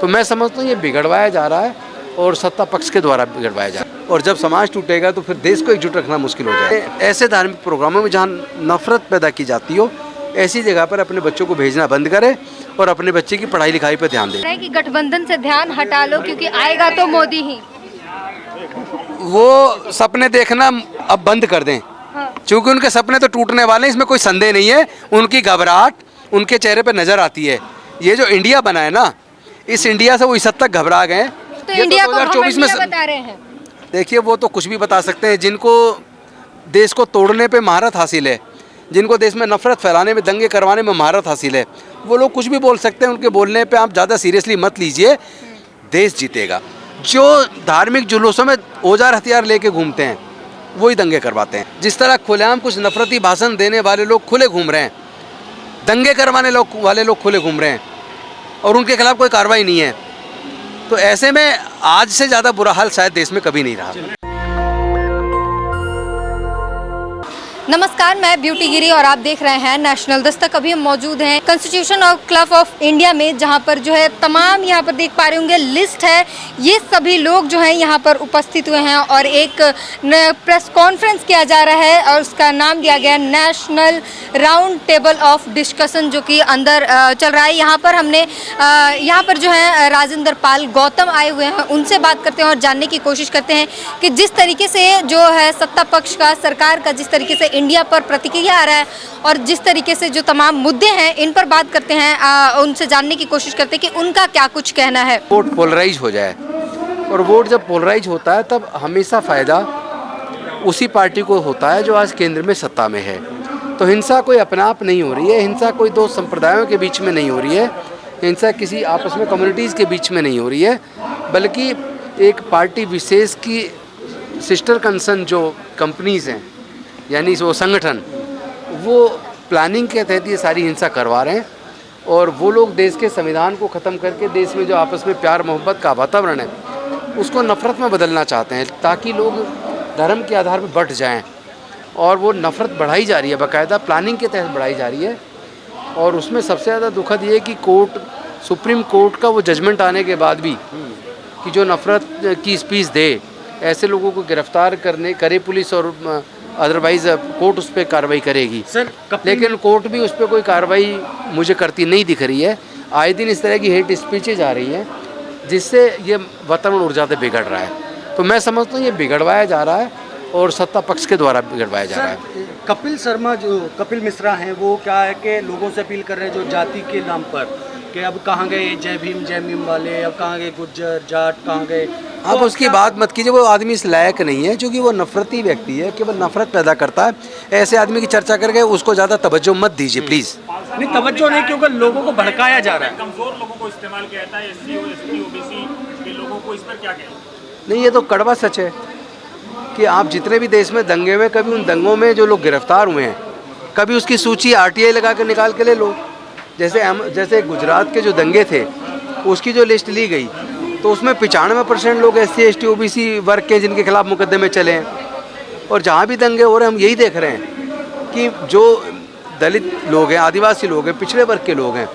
तो मैं समझता हूँ ये बिगड़वाया जा रहा है और सत्ता पक्ष के द्वारा बिगड़वाया जा रहा है। और जब समाज टूटेगा तो फिर देश को एकजुट रखना मुश्किल हो जाएगा। ऐसे धार्मिक प्रोग्रामों में जहाँ नफरत पैदा की जाती हो, ऐसी जगह पर अपने बच्चों को भेजना बंद करें और अपने बच्चे की पढ़ाई लिखाई पर ध्यान दें। कि गठबंधन से ध्यान हटा लो क्योंकि आएगा तो मोदी ही। वो सपने देखना अब बंद कर दें, क्योंकि उनके सपने तो टूटने वाले हैं, इसमें कोई संदेह नहीं है। उनकी घबराहट उनके चेहरे पर नजर आती है। ये जो इंडिया बना है ना, इस इंडिया से वो इस हद तक घबरा गए। तो इंडिया को 2024 में बता रहे हैं। देखिए, वो तो कुछ भी बता सकते हैं। जिनको देश को तोड़ने पे महारत हासिल है, जिनको देश में नफरत फैलाने में, दंगे करवाने में महारत हासिल है, वो लोग कुछ भी बोल सकते हैं। उनके बोलने पे आप ज़्यादा सीरियसली मत लीजिए। देश जीतेगा। जो धार्मिक जुलूसों में औजार हथियार लेके घूमते हैं वही दंगे करवाते हैं। जिस तरह खुलेआम कुछ नफरती भाषण देने वाले लोग खुले घूम रहे हैं, दंगे करवाने वाले लोग खुले घूम रहे हैं और उनके खिलाफ कोई कार्रवाई नहीं है, तो ऐसे में आज से ज़्यादा बुरा हाल शायद देश में कभी नहीं रहा। नमस्कार, मैं ब्यूटी गिरी और आप देख रहे हैं नेशनल दस्तक। अभी हम मौजूद हैं constitution of club of India में, जहां पर जो है तमाम यहाँ पर देख पा रहे होंगे लिस्ट है। ये सभी लोग जो हैं यहाँ पर उपस्थित हुए हैं और एक प्रेस कॉन्फ्रेंस किया जा रहा है और उसका नाम दिया गया national round table of discussion, जो कि अंदर चल रहा है। यहाँ पर हमने यहाँ पर जो है राजेंद्र पाल गौतम आए हुए हैं, उनसे बात करते हैं और जानने की कोशिश करते हैं कि जिस तरीके से जो है सत्ता पक्ष का, सरकार का जिस तरीके से इंडिया पर प्रतिक्रिया आ रहा है और जिस तरीके से जो तमाम मुद्दे हैं इन पर बात करते हैं, उनसे जानने की कोशिश करते हैं कि उनका क्या कुछ कहना है। वोट पोलराइज हो जाए, और वोट जब पोलराइज होता है तब हमेशा फ़ायदा उसी पार्टी को होता है जो आज केंद्र में सत्ता में है। तो हिंसा कोई अपने आप नहीं हो रही है, हिंसा कोई दो संप्रदायों के बीच में नहीं हो रही है, हिंसा किसी आपस में कम्युनिटीज़ के बीच में नहीं हो रही है, बल्कि एक पार्टी विशेष की सिस्टर कंसर्न जो कंपनीज़ हैं, यानी वो संगठन, वो प्लानिंग के तहत ये सारी हिंसा करवा रहे हैं। और वो लोग देश के संविधान को ख़त्म करके देश में जो आपस में प्यार मोहब्बत का वातावरण है उसको नफ़रत में बदलना चाहते हैं, ताकि लोग धर्म के आधार पर बंट जाएं। और वो नफ़रत बढ़ाई जा रही है, बाकायदा प्लानिंग के तहत बढ़ाई जा रही है। और उसमें सबसे ज़्यादा दुखद ये कि सुप्रीम कोर्ट का वो जजमेंट आने के बाद भी कि जो नफ़रत की स्पीच दे, ऐसे लोगों को गिरफ्तार करे पुलिस, और अदरवाइज़ कोर्ट उस पर कार्रवाई करेगी। लेकिन कोर्ट भी उस पर कोई कार्रवाई मुझे करती नहीं दिख रही है। आए दिन इस तरह की हेट स्पीचेज आ रही हैं जिससे ये वातावरण और ज़्यादा बिगड़ रहा है। तो मैं समझता हूँ ये बिगड़वाया जा रहा है और सत्ता पक्ष के द्वारा बिगड़वाया जा रहा है। कपिल मिश्रा हैं, वो क्या है कि लोगों से अपील कर रहे हैं जो जाति के नाम पर, कि अब कहाँ गए जय भीम वाले, अब कहाँ गए गुज्जर जाट, कहाँ गए। आप उसकी बात मत कीजिए, वो आदमी इस लायक नहीं है, क्योंकि वो नफरती व्यक्ति है, केवल नफरत पैदा करता है। ऐसे आदमी की चर्चा करके उसको ज़्यादा तवज्जो मत दीजिए प्लीज़। नहीं, तवज्जो नहीं, क्योंकि लोगों को भड़काया जा रहा है। कमजोर लोगों को इस्तेमाल किया जाता है, एससी और एसटी ओबीसी के लोगों को। इस पर क्या कहें? नहीं, ये तो कड़वा सच है कि आप जितने भी देश में दंगे हुए, कभी उन दंगों में जो लोग गिरफ्तार हुए हैं, कभी उसकी सूची RTI लगा कर निकाल के ले लो। जैसे गुजरात के जो दंगे थे उसकी जो लिस्ट ली गई, तो उसमें 95% लोग SC ST OBC वर्ग के जिनके खिलाफ मुकदमे चले हैं। और जहाँ भी दंगे हो रहे हैं हम यही देख रहे हैं कि जो दलित लोग हैं, आदिवासी लोग हैं, पिछड़े वर्ग के लोग हैं,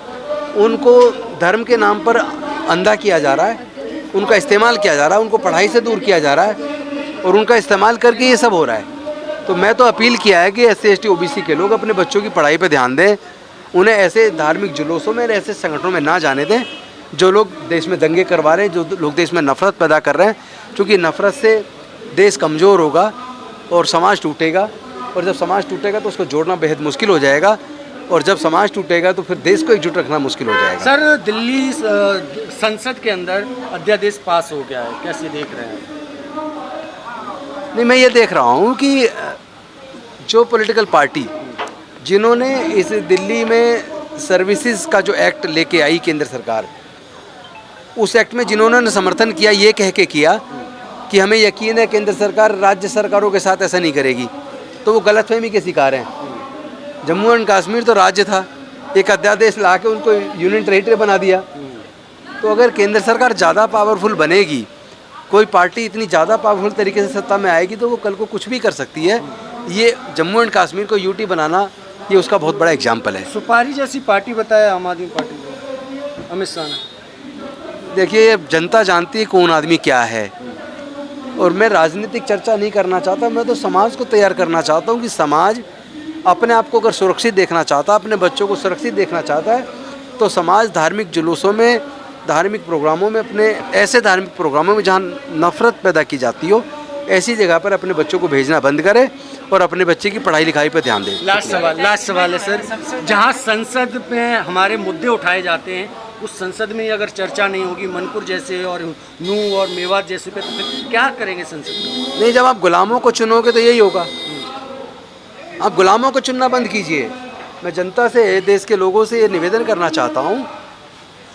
उनको धर्म के नाम पर अंधा किया जा रहा है, उनका इस्तेमाल किया जा रहा है, उनको पढ़ाई से दूर किया जा रहा है और उनका इस्तेमाल करके ये सब हो रहा है। तो मैं तो अपील किया है कि SC ST OBC के लोग अपने बच्चों की पढ़ाई पर ध्यान दें, उन्हें ऐसे धार्मिक जुलूसों में, ऐसे संगठनों में ना जाने दें जो लोग देश में दंगे करवा रहे हैं, जो लोग देश में नफ़रत पैदा कर रहे हैं। क्योंकि नफ़रत से देश कमज़ोर होगा और समाज टूटेगा, और जब समाज टूटेगा तो उसको जोड़ना बेहद मुश्किल हो जाएगा, और जब समाज टूटेगा तो फिर देश को एकजुट रखना मुश्किल हो जाएगा। सर, दिल्ली संसद के अंदर अध्यादेश पास हो गया है, कैसे देख रहे हैं? नहीं, मैं ये देख रहा हूँ कि जो पॉलिटिकल पार्टी जिन्होंने इस दिल्ली में सर्विसेज का जो एक्ट लेके आई केंद्र सरकार, उस एक्ट में जिन्होंने समर्थन किया, ये कह के किया कि हमें यकीन है केंद्र सरकार राज्य सरकारों के साथ ऐसा नहीं करेगी, तो वो गलतफहमी के शिकार हैं। जम्मू एंड कश्मीर तो राज्य था, एक अध्यादेश ला के उनको यूनियन टेरिटरी बना दिया। तो अगर केंद्र सरकार ज़्यादा पावरफुल बनेगी, कोई पार्टी इतनी ज़्यादा पावरफुल तरीके से सत्ता में आएगी, तो वो कल को कुछ भी कर सकती है। ये जम्मू एंड कश्मीर को UT बनाना, ये उसका बहुत बड़ा एग्जाम्पल है। सुपारी जैसी पार्टी बताया आम आदमी पार्टी को अमित शाह ने। देखिए, जनता जानती है कौन आदमी क्या है, और मैं राजनीतिक चर्चा नहीं करना चाहता। मैं तो समाज को तैयार करना चाहता हूँ कि समाज अपने आप को अगर सुरक्षित देखना चाहता है, अपने बच्चों को सुरक्षित देखना चाहता है, तो समाज धार्मिक जुलूसों में, धार्मिक प्रोग्रामों में, अपने ऐसे धार्मिक प्रोग्रामों में जहाँ नफ़रत पैदा की जाती हो, ऐसी जगह पर अपने बच्चों को भेजना बंद करे और अपने बच्चे की पढ़ाई लिखाई पर ध्यान दें। लास्ट सवाल है सर, जहाँ संसद में हमारे मुद्दे उठाए जाते हैं, उस संसद में अगर चर्चा नहीं होगी मनपुर जैसे और नूह और मेवात जैसे पे, तो फिर क्या करेंगे संसद में? नहीं, जब आप गुलामों को चुनोगे तो यही होगा। आप गुलामों को चुनना बंद कीजिए। मैं जनता से, देश के लोगों से ये निवेदन करना चाहता हूँ,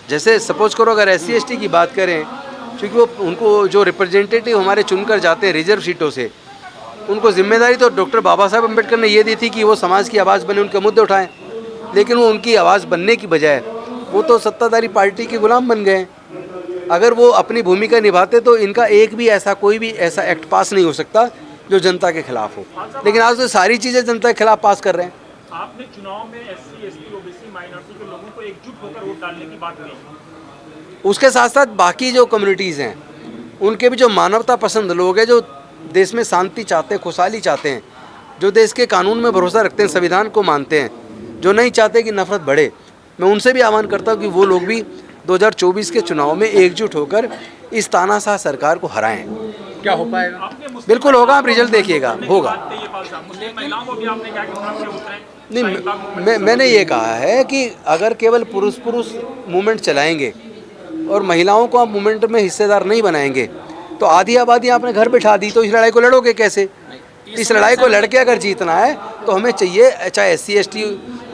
जैसे सपोज करो अगर SC ST की बात करें, क्योंकि वो उनको जो रिप्रेजेंटेटिव हमारे चुनकर जाते हैं रिजर्व सीटों से, उनको जिम्मेदारी तो डॉक्टर बाबा साहब अम्बेडकर ने ये दी थी कि वो समाज की आवाज़ बने, उनके मुद्दे उठाएं, लेकिन वो उनकी आवाज़ बनने की बजाय वो तो सत्ताधारी पार्टी के गुलाम बन गए। अगर वो अपनी भूमिका निभाते तो इनका एक भी ऐसा, कोई भी ऐसा एक्ट पास नहीं हो सकता जो जनता के खिलाफ हो, लेकिन आज तो सारी चीज़ें जनता के खिलाफ पास कर रहे हैं। आपने चुनाव में SC ST OBC माइनॉरिटी के लोगों को एकजुट होकर वोट डालने की बात कही। उसके साथ साथ बाकी जो कम्युनिटीज़ हैं, उनके भी जो मानवता पसंद लोग हैं, जो देश में शांति चाहते हैं, खुशहाली चाहते हैं, जो देश के कानून में भरोसा रखते हैं, संविधान को मानते हैं, जो नहीं चाहते कि नफरत बढ़े, मैं उनसे भी आह्वान करता हूँ कि वो लोग भी 2024 के चुनाव में एकजुट होकर इस तानाशाह सरकार को हराएं। क्या हो पाएगा? बिल्कुल होगा, आप रिजल्ट देखिएगा, होगा। नहीं, मैंने ये कहा है कि अगर केवल पुरुष मूवमेंट चलाएंगे और महिलाओं को आप मूवमेंट में हिस्सेदार नहीं बनाएंगे तो आधी आबादी आपने घर बिठा दी, तो इस लड़ाई को लड़ोगे कैसे? इस लड़ाई को लड़के अगर जीतना है तो हमें चाहिए, चाहे SC ST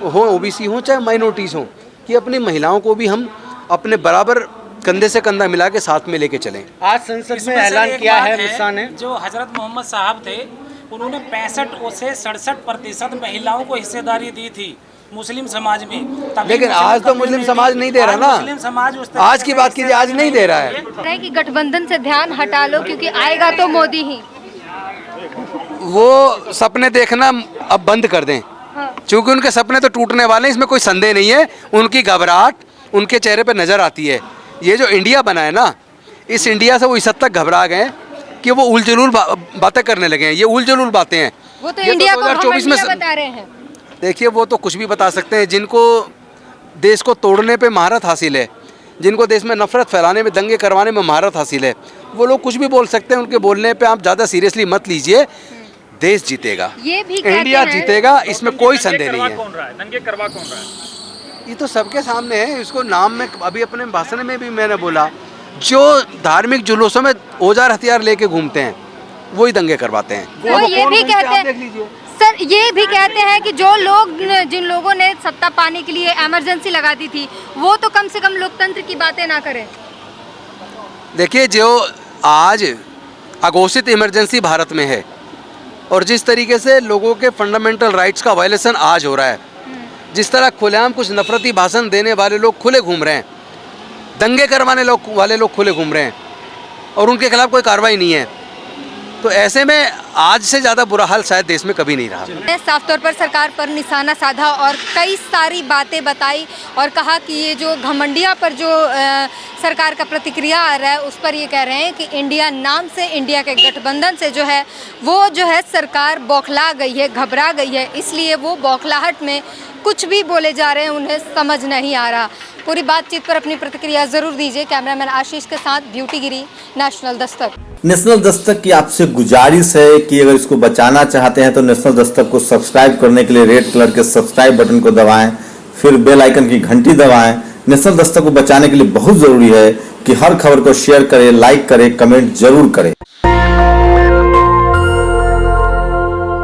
हो, OBC हो, चाहे माइनॉरिटीज़ हो, कि अपनी महिलाओं को भी हम अपने बराबर कंधे से कंधा मिला के साथ में लेके चलें। आज संसद में ऐलान किया है मिसा ने, जो हजरत मोहम्मद साहब थे, उन्होंने 65 से 67% महिलाओं को हिस्सेदारी दी थी मुस्लिम समाज में। लेकिन आज तो मुस्लिम समाज नहीं दे रहा ना, मुस्लिम समाज आज की बात कीजिए, आज नहीं दे रहा है कि गठबंधन से ध्यान हटा लो क्योंकि आएगा तो मोदी ही। वो सपने देखना अब बंद कर दें, क्योंकि उनके सपने तो टूटने वाले हैं, इसमें कोई संदेह नहीं है। उनकी घबराहट उनके चेहरे पर नज़र आती है। ये जो इंडिया बना है ना, इस इंडिया से वो इस हद तक घबरा गए कि वो उलझुल बातें करने लगे हैं। ये उलझुल बातें हैं, वो तो इंडिया को 2024 में बता रहे हैं। देखिए, वो तो कुछ भी बता सकते हैं। जिनको देश को तोड़ने पे महारत हासिल है, जिनको देश में नफरत फैलाने में, दंगे करवाने में महारत हासिल है, वो लोग कुछ भी बोल सकते हैं। उनके बोलने पे आप ज़्यादा सीरियसली मत लीजिए। देश जीतेगा, ये भी इंडिया जीतेगा, इसमें कोई संदेह नहीं है। दंगे करवा कौन रहा है? ये तो सबके सामने है। इसको नाम में अभी अपने भाषण में भी मैंने बोला, जो धार्मिक जुलूसों में औजार हथियार लेके घूमते हैं वही दंगे करवाते हैं। तो ये भी कहते हैं सर, ये भी कहते हैं कि जो लोग, जिन लोगों ने सत्ता पाने के लिए इमरजेंसी लगा दी थी, वो तो कम से कम लोकतंत्र की बातें ना करें। देखिए, जो आज अघोषित इमरजेंसी भारत में है और जिस तरीके से लोगों के फंडामेंटल राइट्स का वायलेशन आज हो रहा है, जिस तरह खुलेआम कुछ नफरती भाषण देने वाले लोग खुले घूम रहे हैं, दंगे करवाने वाले लोग खुले घूम रहे हैं और उनके खिलाफ कोई कार्रवाई नहीं है, तो ऐसे में आज से ज़्यादा बुरा हाल शायद देश में कभी नहीं रहा। साफ तौर पर सरकार पर निशाना साधा और कई सारी बातें बताई और कहा कि ये जो घमंडिया पर जो सरकार का प्रतिक्रिया आ रहा है, उस पर ये कह रहे हैं कि इंडिया नाम से, इंडिया के गठबंधन से जो है वो जो है सरकार बौखला गई है, घबरा गई है, इसलिए वो बौखलाहट में कुछ भी बोले जा रहे हैं, उन्हें समझ नहीं आ रहा। पूरी बातचीत पर अपनी प्रतिक्रिया ज़रूर दीजिए। कैमरामैन आशीष के साथ ब्यूटी गिरी, नेशनल दस्तक। नेशनल दस्तक की आपसे गुजारिश है कि अगर इसको बचाना चाहते हैं तो नेशनल दस्तक को सब्सक्राइब करने के लिए रेड कलर के सब्सक्राइब बटन को दबाएं, फिर बेल आइकन की घंटी दबाएं। नेशनल दस्तक को बचाने के लिए बहुत जरूरी है कि हर खबर को शेयर करें, लाइक करें, कमेंट जरूर करें।